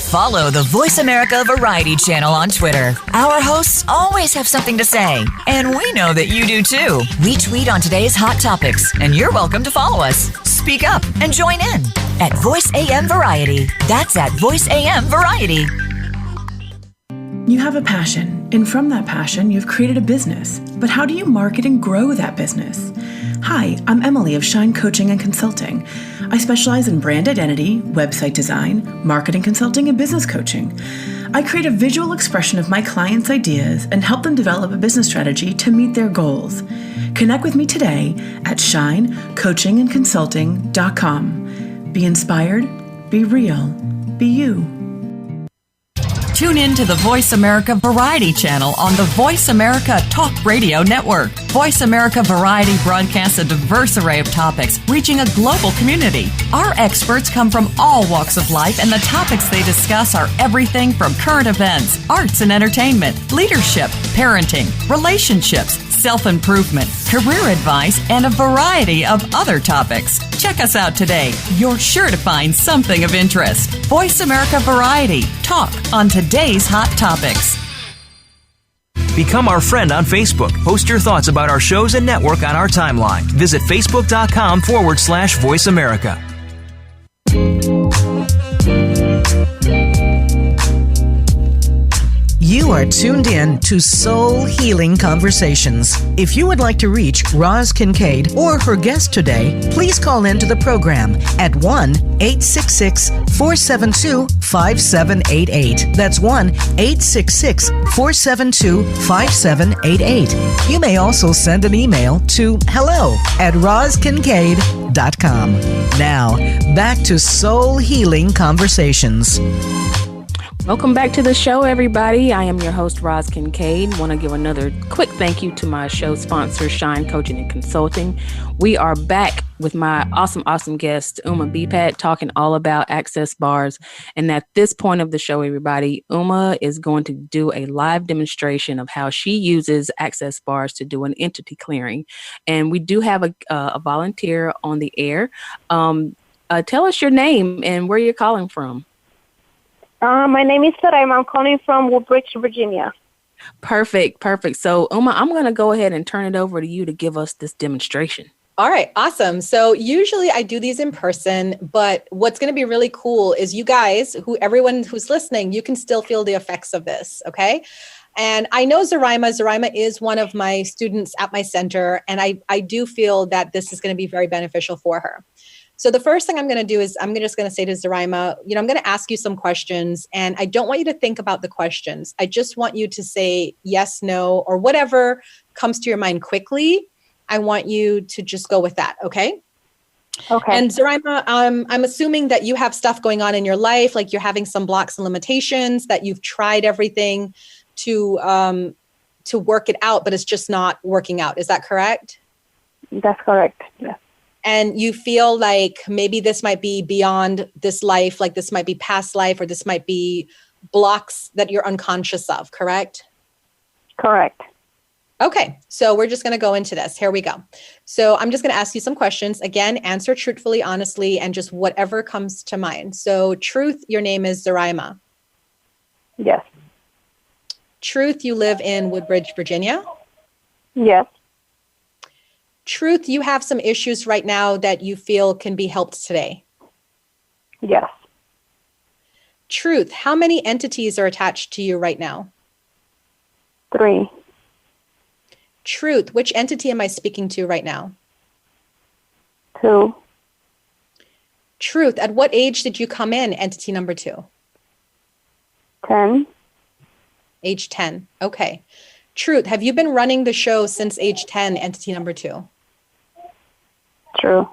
Speaker 4: Follow the Voice America Variety channel on Twitter. Our hosts always have something to say, and we know that you do too. We tweet on today's hot topics, and you're welcome to follow us. Speak up and join in at Voice AM Variety. That's at Voice AM Variety.
Speaker 9: You have a passion, and from that passion, you've created a business. But how do you market and grow that business? Hi, I'm Emily of Shine Coaching and Consulting. I specialize in brand identity, website design, marketing consulting, and business coaching. I create a visual expression of my clients' ideas and help them develop a business strategy to meet their goals. Connect with me today at shinecoachingandconsulting.com. Be inspired, be real, be you.
Speaker 4: Tune in to the Voice America Variety channel on the Voice America Talk Radio Network. Voice America Variety broadcasts a diverse array of topics, reaching a global community. Our experts come from all walks of life, and the topics they discuss are everything from current events, arts and entertainment, leadership, parenting, relationships, self-improvement, career advice, and a variety of other topics. Check us out today. You're sure to find something of interest. Voice America Variety. Talk on today's hot topics.
Speaker 5: Become our friend on Facebook. Post your thoughts about our shows and network on our timeline. Visit facebook.com/Voice America.
Speaker 8: You are tuned in to Soul Healing Conversations. If you would like to reach Roz Kincaid or her guest today, please call into the program at 1-866-472-5788. That's 1-866-472-5788. You may also send an email to hello@rozkincaid.com. Now, back to Soul Healing Conversations.
Speaker 2: Welcome back to the show, everybody. I am your host, Roz Kincaid. Want to give another quick thank you to my show sponsor, Shine Coaching and Consulting. We are back with my awesome guest, Uma Beepat, talking all about access bars. And at this point of the show, everybody, Uma is going to do a live demonstration of how she uses access bars to do an entity clearing. And we do have a volunteer on the air. Tell us your name and where you're calling from.
Speaker 10: My name is Sarayma. I'm calling from Woodbridge, Virginia.
Speaker 2: Perfect. So, Uma, I'm going to go ahead and turn it over to you to give us this demonstration.
Speaker 3: All right, awesome. So usually I do these in person, but what's going to be really cool is you guys, everyone who's listening, you can still feel the effects of this, okay? And I know Zarima is one of my students at my center, and I do feel that this is going to be very beneficial for her. So the first thing I'm going to do is I'm just going to say to Zarima, I'm going to ask you some questions, and I don't want you to think about the questions. I just want you to say yes, no, or whatever comes to your mind quickly. I want you to just go with that. Okay.
Speaker 10: Okay.
Speaker 3: And Zarima, I'm assuming that you have stuff going on in your life, like you're having some blocks and limitations, that you've tried everything to work it out, but it's just not working out. Is that correct?
Speaker 10: That's correct. Yes.
Speaker 3: And you feel like maybe this might be beyond this life, like this might be past life, or this might be blocks that you're unconscious of, correct?
Speaker 10: Correct.
Speaker 3: Okay, so we're just going to go into this. Here we go. So I'm just going to ask you some questions. Again, answer truthfully, honestly, and just whatever comes to mind. So truth, your name is Zarima.
Speaker 10: Yes.
Speaker 3: Truth, you live in Woodbridge, Virginia.
Speaker 10: Yes.
Speaker 3: Truth, you have some issues right now that you feel can be helped today.
Speaker 10: Yes.
Speaker 3: Truth, how many entities are attached to you right now?
Speaker 10: 3.
Speaker 3: Truth, which entity am I speaking to right now?
Speaker 10: 2.
Speaker 3: Truth, at what age did you come in, entity number 2?
Speaker 10: 10.
Speaker 3: Age 10. Okay. Truth, have you been running the show since age 10, entity number 2?
Speaker 10: True.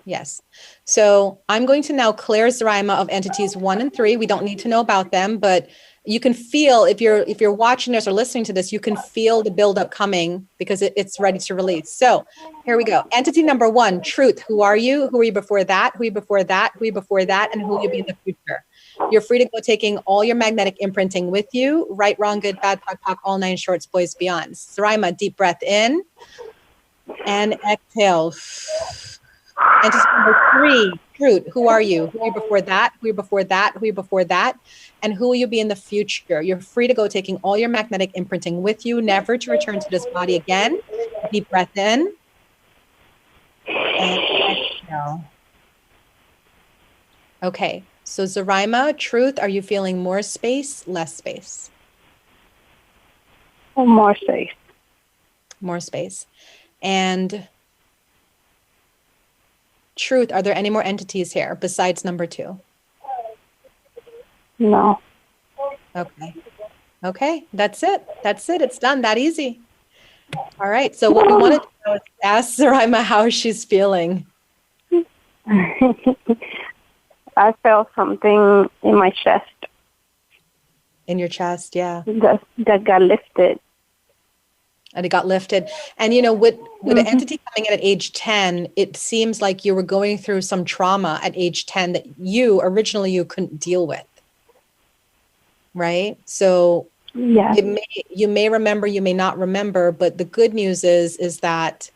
Speaker 3: Yes. So I'm going to now clear Zarima of entities 1 and 3. We don't need to know about them, but you can feel, if you're watching this or listening to this, you can feel the buildup coming because it's ready to release. So here we go. Entity number 1, truth. Who are you? Who were you before that? Who are you before that? Who are you before that? And who will you be in the future? You're free to go taking all your magnetic imprinting with you. Right, wrong, good, bad, POC, all 9 shorts, boys, beyonds. Zarima, deep breath in and exhale. Entity number 3, truth. Who are you? Who are you before that? Who are you before that? Who are you before that? And who will you be in the future? You're free to go taking all your magnetic imprinting with you, never to return to this body again. Deep breath in and exhale. Okay, so Zarima, truth, are you feeling more space, less space?
Speaker 10: More space.
Speaker 3: More space. And truth, are there any more entities here besides number 2?
Speaker 10: No.
Speaker 3: Okay, that's it. It's done, that easy. All right, so what we wanted to do is ask Zarima how she's feeling.
Speaker 10: I felt something in my chest.
Speaker 3: in your chest. Yeah.
Speaker 10: That got lifted.
Speaker 3: And it got lifted. And, with an entity coming in at age 10, it seems like you were going through some trauma at age 10 that originally you couldn't deal with. Right? So
Speaker 10: Yeah.
Speaker 3: You may remember, you may not remember, but the good news is that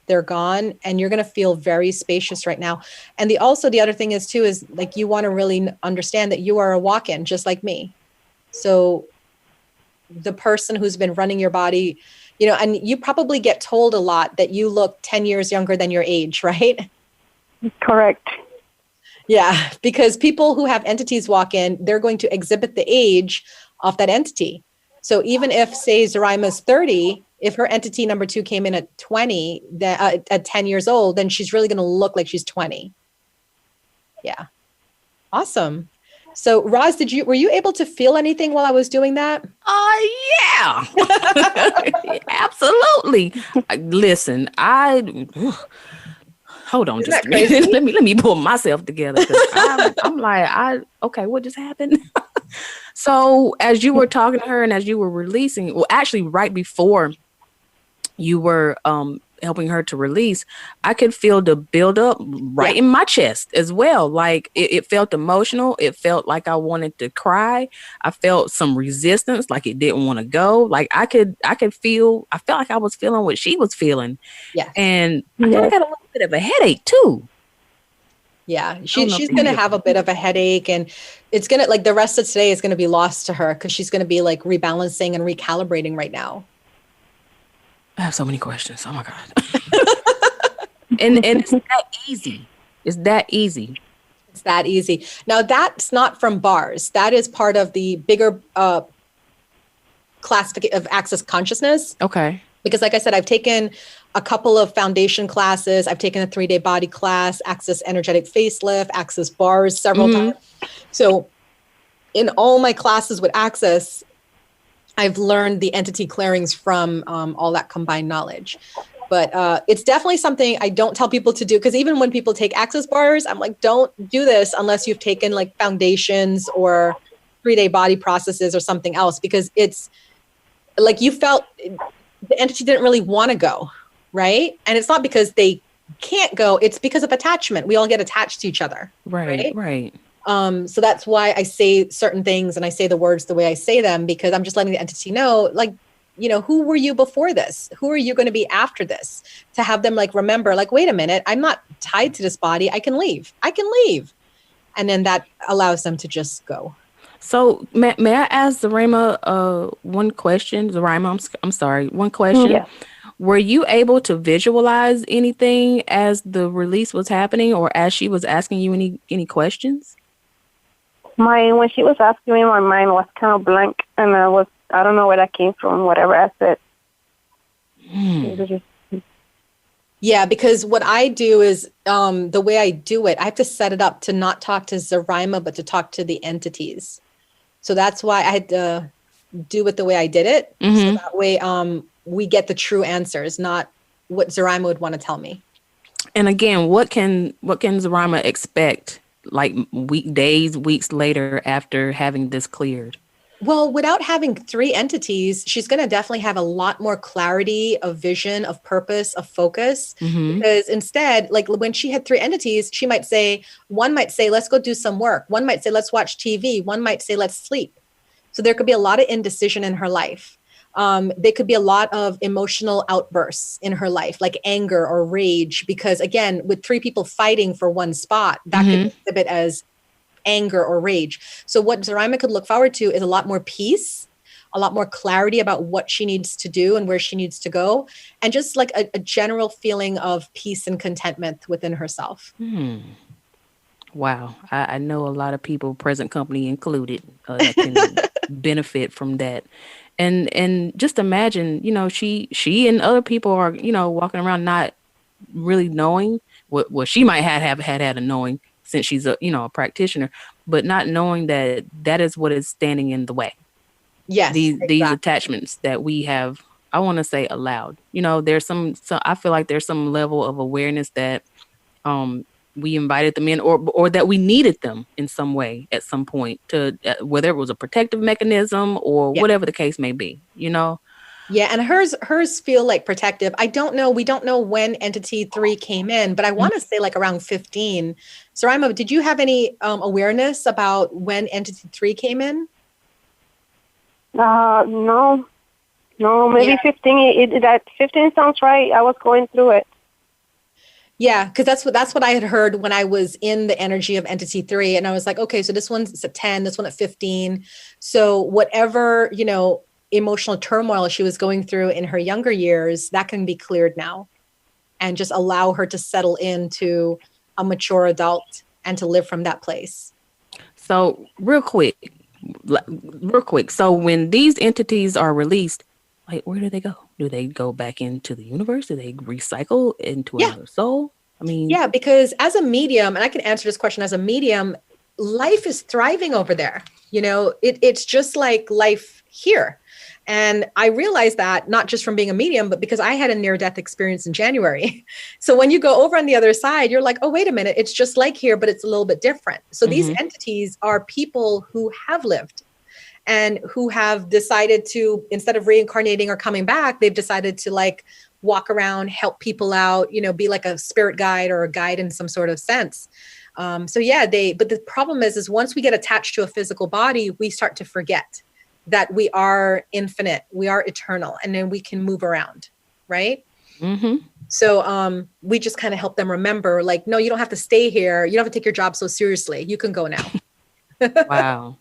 Speaker 3: they're gone and you're going to feel very spacious right now. And the other thing is too, is like, you want to really understand that you are a walk-in just like me. So the person who's been running your body, and you probably get told a lot that you look 10 years younger than your age, right?
Speaker 10: Correct.
Speaker 3: Yeah, because people who have entities walk in, they're going to exhibit the age of that entity. So even if, say, Zarima's 30, if her entity number 2 came in at 20, at 10 years old, then she's really going to look like she's 20. Yeah. Awesome. So Roz, were you able to feel anything while I was doing that?
Speaker 2: Yeah. Absolutely. Listen, hold on just a minute. Let me pull myself together. I'm like, okay, what just happened? So as you were talking to her and as you were releasing, well, actually right before you were helping her to release, I could feel the buildup right in my chest as well. Like it felt emotional. It felt like I wanted to cry. I felt some resistance, like it didn't want to go. Like I felt like I was feeling what she was feeling.
Speaker 3: Yeah.
Speaker 2: And I kind of got a little bit of a headache too.
Speaker 3: Yeah, she's going to have a bit of a headache, and it's going to, like, the rest of today is going to be lost to her because she's going to be like rebalancing and recalibrating right now.
Speaker 2: I have so many questions. Oh my God. and it's that easy. It's that easy.
Speaker 3: It's that easy. Now that's not from bars. That is part of the bigger classification of access consciousness.
Speaker 2: Okay.
Speaker 3: Because like I said, I've taken a couple of foundation classes. I've taken a 3-day body class, Access Energetic Facelift, Access Bars several times. So in all my classes with Access, I've learned the entity clearings from all that combined knowledge. But it's definitely something I don't tell people to do, because even when people take Access Bars, I'm like, don't do this unless you've taken like foundations or 3-day body processes or something else, because it's like you felt the entity didn't really want to go, right? And it's not because they can't go, it's because of attachment. We all get attached to each other.
Speaker 2: Right.
Speaker 3: So that's why I say certain things and I say the words the way I say them, because I'm just letting the entity know, like, who were you before this? Who are you going to be after this? To have them like, remember, like, wait a minute, I'm not tied to this body. I can leave. And then that allows them to just go.
Speaker 2: So may I ask Zarima one question? Zarima, I'm sorry, one question.
Speaker 10: Yeah.
Speaker 2: Were you able to visualize anything as the release was happening, or as she was asking you any questions?
Speaker 10: When she was asking me, my mind was kind of blank, and I don't know where that came from, whatever I said.
Speaker 3: Yeah, because what I do is the way I do it, I have to set it up to not talk to Zarima, but to talk to the entities. So that's why I had to do it the way I did it. So that way we get the true answers, not what Zarima would want to tell me.
Speaker 2: And again, what can Zarima expect, like weeks later after having this cleared?
Speaker 3: Well, without having 3 entities, she's going to definitely have a lot more clarity of vision, of purpose, of focus. Because instead, like when she had 3 entities, one might say, let's go do some work. One might say, let's watch TV. One might say, let's sleep. So there could be a lot of indecision in her life. There could be a lot of emotional outbursts in her life, like anger or rage, because again, with 3 people fighting for one spot, that could exhibit as anger or rage. So what Zarima could look forward to is a lot more peace, a lot more clarity about what she needs to do and where she needs to go, and just like a general feeling of peace and contentment within herself.
Speaker 2: Wow. I know a lot of people, present company included, that can benefit from that. And just imagine, she and other people are, walking around not really knowing what she might have had a knowing, since she's a practitioner, but not knowing that is what is standing in the way.
Speaker 3: Yes.
Speaker 2: These attachments that we have, I want to say allowed, there's some I feel like there's some level of awareness that we invited them in, or that we needed them in some way at some point, to whether it was a protective mechanism or whatever the case may be,
Speaker 3: Yeah, and hers feel like protective. I don't know. We don't know when entity 3 came in, but I want to say like around 15. Saraima, did you have any awareness about when entity 3 came in?
Speaker 10: No, maybe 15. That 15 sounds right. I was going through it.
Speaker 3: Yeah, because that's what I had heard when I was in the energy of entity 3, and I was like, okay, so this one's at 10, this one at 15. So whatever, emotional turmoil she was going through in her younger years, that can be cleared now, and just allow her to settle into a mature adult and to live from that place.
Speaker 2: So real quick. So when these entities are released, like, where do they go? Do they go back into the universe? Do they recycle into another soul? I mean,
Speaker 3: yeah, because as a medium, and I can answer this question as a medium, life is thriving over there. It's just like life here. And I realized that not just from being a medium, but because I had a near-death experience in January. So when you go over on the other side, you're like, oh, wait a minute, it's just like here, but it's a little bit different. So these entities are people who have lived and who have decided to, instead of reincarnating or coming back, they've decided to like walk around, help people out, be like a spirit guide or a guide in some sort of sense. But the problem is once we get attached to a physical body, we start to forget that we are infinite, we are eternal, and then we can move around, right?
Speaker 2: Mm-hmm.
Speaker 3: So we just kind of help them remember, like, no, you don't have to stay here. You don't have to take your job so seriously. You can go now.
Speaker 2: Wow.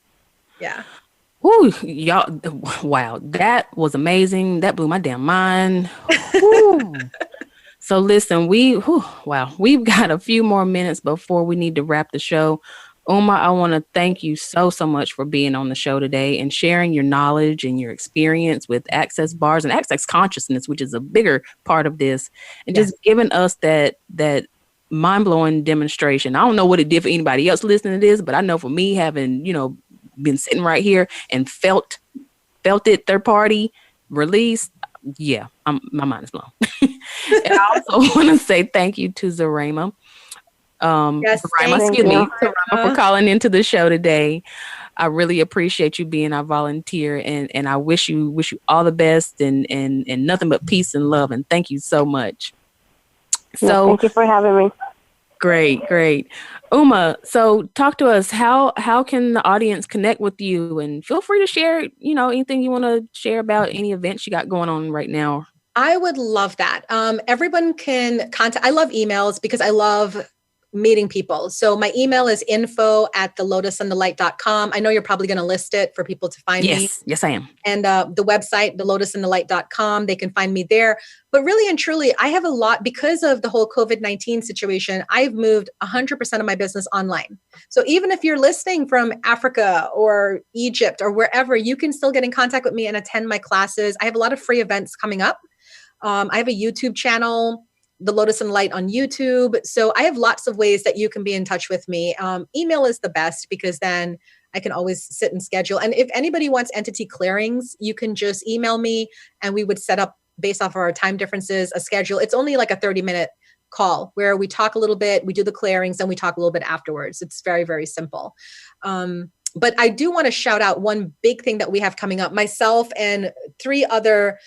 Speaker 3: Yeah.
Speaker 2: Woo, y'all! Wow, that was amazing. That blew my damn mind. Woo. So listen, we've got a few more minutes before we need to wrap the show. Uma, I want to thank you so much for being on the show today and sharing your knowledge and your experience with access bars and access consciousness, which is a bigger part of this, and just giving us that mind-blowing demonstration. I don't know what it did for anybody else listening to this, but I know for me, having, been sitting right here and felt it, third party release. Yeah, my mind is blown. And I also want to say thank you to Saraima. Saraima for calling into the show today. I really appreciate you being our volunteer, and I wish you all the best and nothing but peace and love. And thank you so much. So
Speaker 10: thank you for having me.
Speaker 2: Great. Uma, so talk to us. How can the audience connect with you? And feel free to share, anything you want to share about any events you got going on right now.
Speaker 3: I would love that. Everyone can contact. I love emails because I love meeting people. So my email is info@thelotusandthelight.com. I know you're probably going to list it for people to find me.
Speaker 2: Yes, I am.
Speaker 3: And the website, thelotusandthelight.com, they can find me there. But really and truly, I have a lot, because of the whole COVID-19 situation, I've moved 100% of my business online. So even if you're listening from Africa or Egypt or wherever, you can still get in contact with me and attend my classes. I have a lot of free events coming up. I have a YouTube channel, The Lotus and Light on YouTube. So I have lots of ways that you can be in touch with me. Email is the best because then I can always sit and schedule. And if anybody wants entity clearings, you can just email me and we would set up, based off of our time differences, a schedule. It's only like a 30-minute call where we talk a little bit, we do the clearings, and we talk a little bit afterwards. It's very, very simple. But I do want to shout out one big thing that we have coming up. Myself and 3 other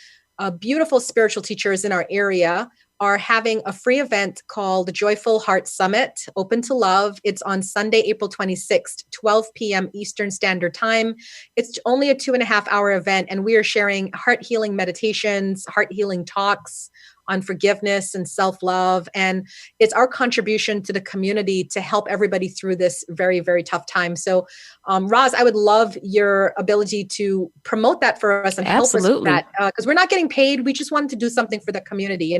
Speaker 3: beautiful spiritual teachers in our area are having a free event called the Joyful Heart Summit, Open to Love. It's on Sunday, April 26th, 12 p.m. Eastern Standard Time. It's only a 2.5-hour event, and we are sharing heart healing meditations, heart healing talks on forgiveness and self-love. And it's our contribution to the community to help everybody through this very, very tough time. So, Roz, I would love your ability to promote that for us and help us with that, because we're not getting paid. We just wanted to do something for the community,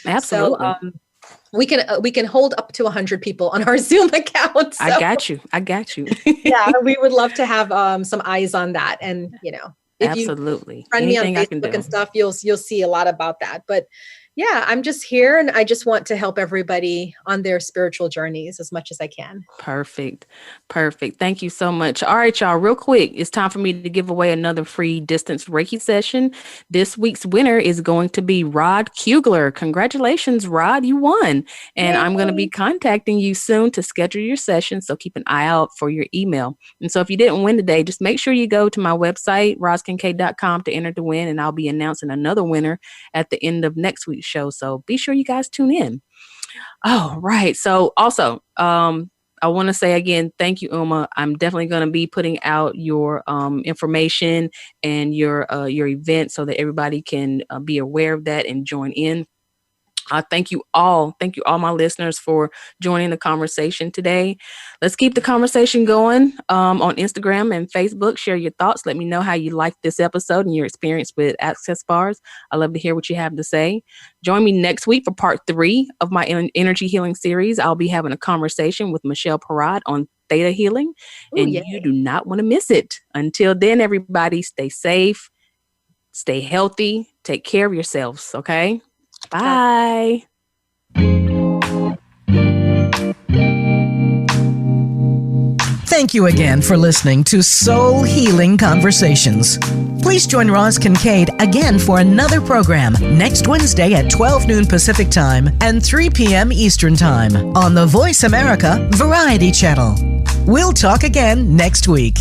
Speaker 2: Absolutely.
Speaker 3: So, we can hold up to 100 people on our Zoom account. So,
Speaker 2: I got you.
Speaker 3: Yeah, we would love to have some eyes on that. And, if
Speaker 2: absolutely.
Speaker 3: you friend me on Facebook and stuff, you'll see a lot about that. But Yeah, I'm just here and I just want to help everybody on their spiritual journeys as much as I can.
Speaker 2: Perfect. Thank you so much. All right, y'all, real quick. It's time for me to give away another free distance Reiki session. This week's winner is going to be Rod Kugler. Congratulations, Rod. You won. And I'm going to be contacting you soon to schedule your session. So keep an eye out for your email. And so if you didn't win today, just make sure you go to my website, rozkincaid.com, to enter to win. And I'll be announcing another winner at the end of next week's show. So be sure you guys tune in. Oh, right. So also, I want to say again, thank you, Uma. I'm definitely going to be putting out your information and your event so that everybody can be aware of that and join in. Thank you all. Thank you all my listeners for joining the conversation today. Let's keep the conversation going on Instagram and Facebook. Share your thoughts. Let me know how you liked this episode and your experience with access bars. I love to hear what you have to say. Join me next week for part 3 of my energy healing series. I'll be having a conversation with Michelle Parrott on theta healing. And you do not want to miss it. Until then, everybody, stay safe, stay healthy, take care of yourselves. Okay. Bye.
Speaker 8: Thank you again for listening to Soul Healing Conversations. Please join Roz Kincaid again for another program next Wednesday at 12 noon Pacific Time and 3 p.m. Eastern Time on the Voice America Variety Channel. We'll talk again next week.